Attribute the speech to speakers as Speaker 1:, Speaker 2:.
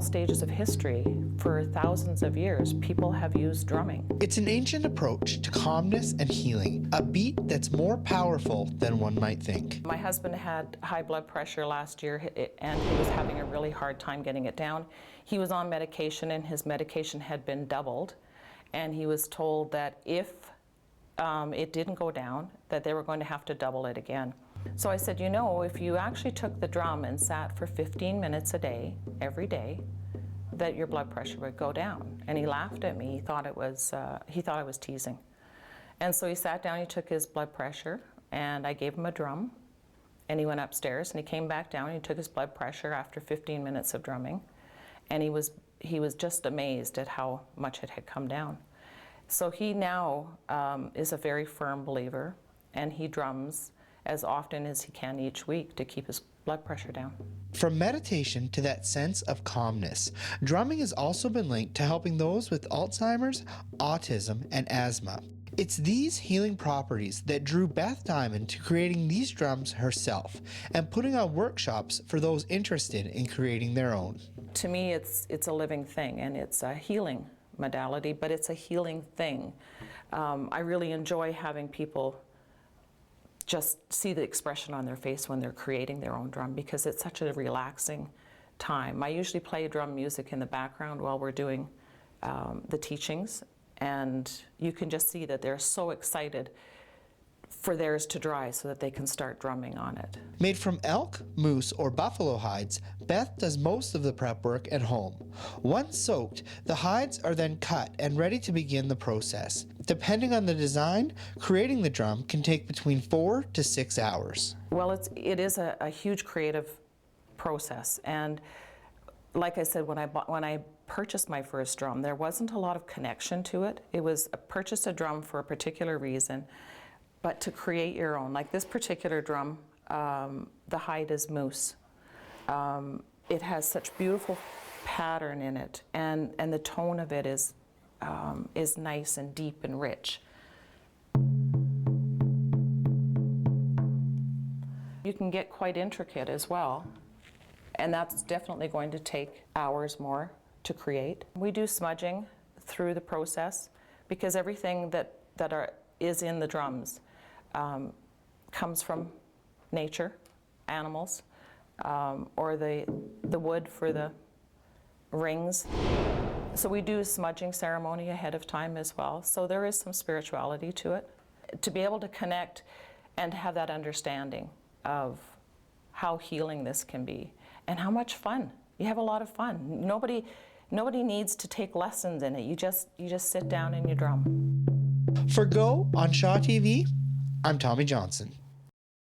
Speaker 1: stages of history, for thousands of years, people have used drumming.
Speaker 2: It's an ancient approach to calmness and healing, a beat that's more powerful than one might think.
Speaker 1: My husband had high blood pressure last year, and he was having a really hard time getting it down. He was on medication, and his medication had been doubled, and he was told that if it didn't go down, that they were going to have to double it again. So I said, you know, if you actually took the drum and sat for 15 minutes a day, every day, that your blood pressure would go down. And he laughed at me. He thought I was teasing. And so he sat down, he took his blood pressure, and I gave him a drum, and he went upstairs, and he came back down, and he took his blood pressure after 15 minutes of drumming, and he was just amazed at how much it had come down. So he now is a very firm believer, and he drums as often as he can each week to keep his blood pressure down.
Speaker 2: From meditation to that sense of calmness, drumming has also been linked to helping those with Alzheimer's, autism, and asthma. It's these healing properties that drew Beth Diamond to creating these drums herself and putting on workshops for those interested in creating their own.
Speaker 1: To me, it's a living thing, and it's a healing modality, but it's a healing thing. I really enjoy having people just see the expression on their face when they're creating their own drum, because it's such a relaxing time. I usually play drum music in the background while we're doing the teachings, and you can just see that they're so excited for theirs to dry so that they can start drumming on it.
Speaker 2: Made from elk, moose, or buffalo hides, Beth does most of the prep work at home. Once soaked, the hides are then cut and ready to begin the process. Depending on the design, creating the drum can take between 4 to 6 hours.
Speaker 1: Well, it is a huge creative process, and like I said, when I purchased my first drum, there wasn't a lot of connection to it. It was purchase a drum for a particular reason, but to create your own. Like this particular drum, the hide is moose. It has such beautiful pattern in it, and the tone of it is nice and deep and rich. You can get quite intricate as well, and that's definitely going to take hours more to create. We do smudging through the process, because everything that is in the drums comes from nature, animals, or the wood for the rings. So we do a smudging ceremony ahead of time as well. So there is some spirituality to it. To be able to connect and have that understanding of how healing this can be and how much fun. You have a lot of fun. Nobody needs to take lessons in it. You just sit down and you drum.
Speaker 2: For Go on Shaw TV, I'm Tommy Johnson.